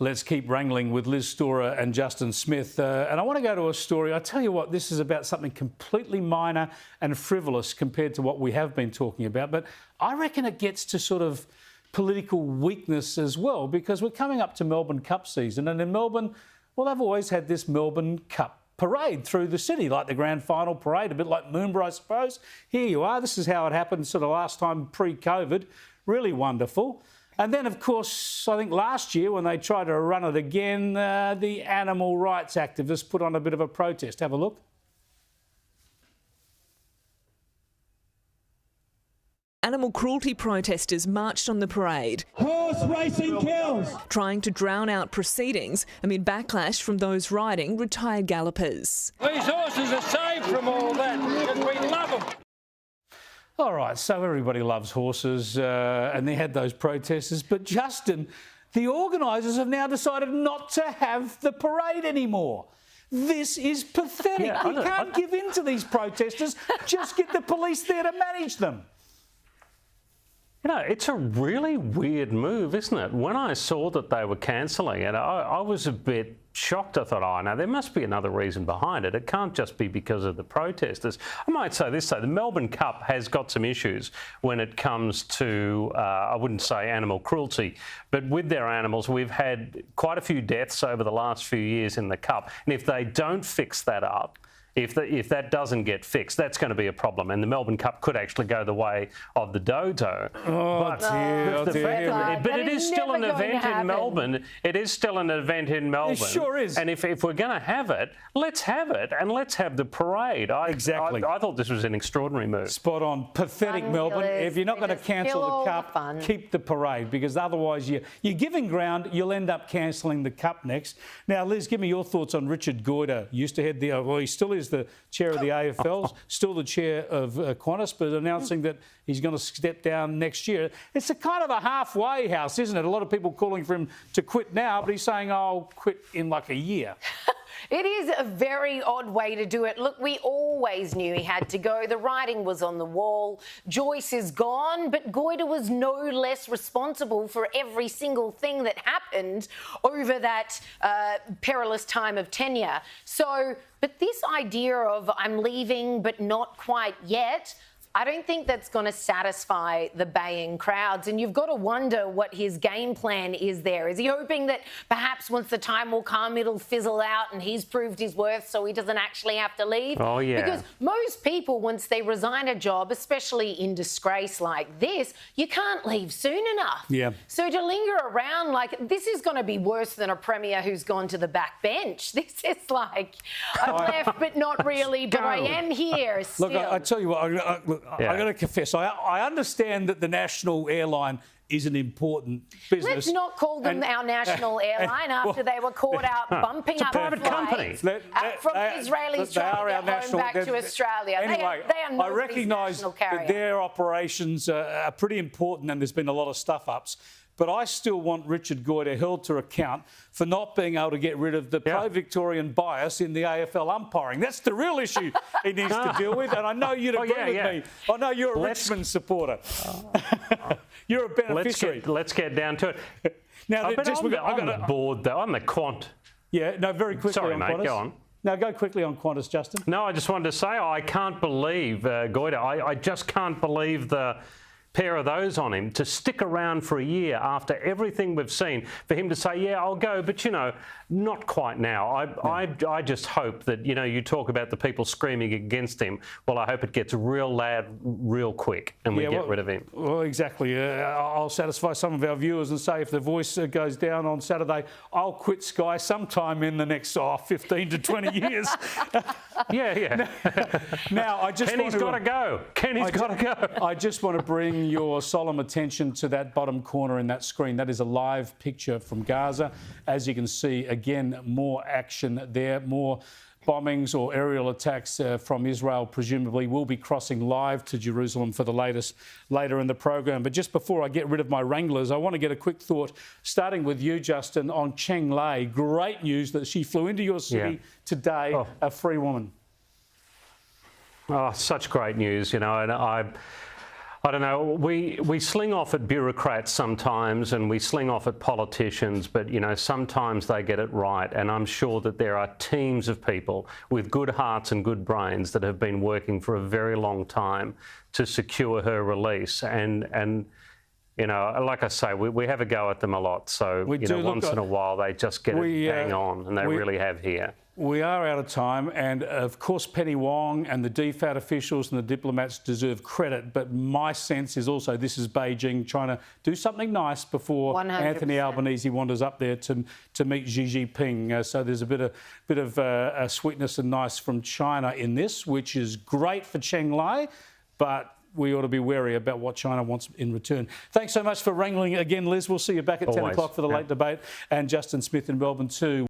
Let's keep wrangling with Liz Storer and Justin Smith. And I want to go to a story. I tell you what, this is about something completely minor and frivolous compared to what we have been talking about. But I reckon it gets to sort of political weakness as well, because we're coming up to Melbourne Cup season. And in Melbourne, well, they've always had this Melbourne Cup Parade through the city, like the grand final parade, a bit like Moomba, I suppose. Here you are. This is how it happened sort of last time pre-COVID. Really wonderful. And then, of course, I think last year when they tried to run it again, the animal rights activists put on a bit of a protest. Have a look. Animal cruelty protesters marched on the parade. Horse racing kills! Trying to drown out proceedings amid backlash from those riding retired gallopers. These horses are saved from all that because we love them. All right, so everybody loves horses and they had those protesters. But Justin, the organisers have now decided not to have the parade anymore. This is pathetic. Yeah, you can't give in to these protesters. Just get the police there to manage them. You know, it's a really weird move, isn't it? When I saw that they were cancelling it, I was a bit shocked. I thought, oh, no, there must be another reason behind it. It can't just be because of the protesters. I might say this, though. The Melbourne Cup has got some issues when it comes to, I wouldn't say animal cruelty, but with their animals, we've had quite a few deaths over the last few years in the Cup. And if they don't fix that up, if that doesn't get fixed, that's going to be a problem. And the Melbourne Cup could actually go the way of the dodo. But it is still an event in Melbourne. It is still an event in Melbourne. It sure is. And if we're going to have it, let's have it and let's have the parade. Exactly. I thought this was an extraordinary move. Spot on. Pathetic, Melbourne. If you're not going to cancel the Cup, keep the parade, because otherwise you're giving ground, you'll end up cancelling the Cup next. Now, Liz, give me your thoughts on Richard Goyder. Used to head well, he still is the chair of the AFL, still the chair of Qantas, but announcing that he's going to step down next year. It's a kind of a halfway house, isn't it? A lot of people calling for him to quit now, but he's saying, I'll quit in like a year. It is a very odd way to do it. Look, we always knew he had to go. The writing was on the wall. Joyce is gone, but Goyder was no less responsible for every single thing that happened over that perilous time of tenure. But this idea of I'm leaving but not quite yet, I don't think that's going to satisfy the baying crowds. And you've got to wonder what his game plan is there. Is he hoping that perhaps once the time will come, it'll fizzle out and he's proved his worth so he doesn't actually have to leave? Oh, yeah. Because most people, once they resign a job, especially in disgrace like this, you can't leave soon enough. Yeah. So to linger around, this is going to be worse than a premier who's gone to the back bench. This is like, I've left but not really, but I am here still. Look, I tell you what, I've got to confess, I understand that the national airline is an important business. Let's not call them our national airline after they were caught out bumping up private company from Israelis trying to get home back to Australia. Anyway, they are I recognise that their operations are pretty important and there's been a lot of stuff-ups. But I still want Richard Goyder held to account for not being able to get rid of the pro-Victorian bias in the AFL umpiring. That's the real issue he needs to deal with. And I know you'd agree with me. I know you're a Richmond supporter. You're a beneficiary. Let's get down to it. Now, I'm the board, though. I'm the quant. Yeah, no, very quickly. Sorry, on mate, Qantas. go on. No, go quickly on Qantas, Justin. No, I just wanted to say I can't believe Goyder. I just can't believe the pair of those on him to stick around for a year after everything we've seen, for him to say, yeah, I'll go, but, you know, not quite now. I just hope that, you know, you talk about the people screaming against him. Well, I hope it gets real loud real quick and we get rid of him. Well, exactly. I'll satisfy some of our viewers and say if the voice goes down on Saturday, I'll quit Sky sometime in the next 15 to 20 years. Yeah. Now, I just Kenny's got to go. Kenny's got to go. I just want to bring your solemn attention to that bottom corner in that screen. That is a live picture from Gaza. As you can see, again, more action there, more bombings or aerial attacks from Israel presumably will be crossing live to Jerusalem for the latest later in the program. But just before I get rid of my wranglers, I want to get a quick thought, starting with you, Justin, on Cheng Lei. Great news that she flew into your city today, a free woman. Oh, such great news, you know, and I I don't know. We sling off at bureaucrats sometimes, and we sling off at politicians, but, you know, sometimes they get it right. And I'm sure that there are teams of people with good hearts and good brains that have been working for a very long time to secure her release. And you know, like I say, we have a go at them a lot. So, once in a while they just get it bang on, and they really have here. We are out of time, and of course Penny Wong and the DFAT officials and the diplomats deserve credit, but my sense is also this is Beijing trying to do something nice before 100%. Anthony Albanese wanders up there to meet Xi Jinping. So there's a bit of sweetness and nice from China in this, which is great for Cheng Lei, but we ought to be wary about what China wants in return. Thanks so much for wrangling again, Liz. We'll see you back at 10 o'clock for the late debate, and Justin Smith in Melbourne too.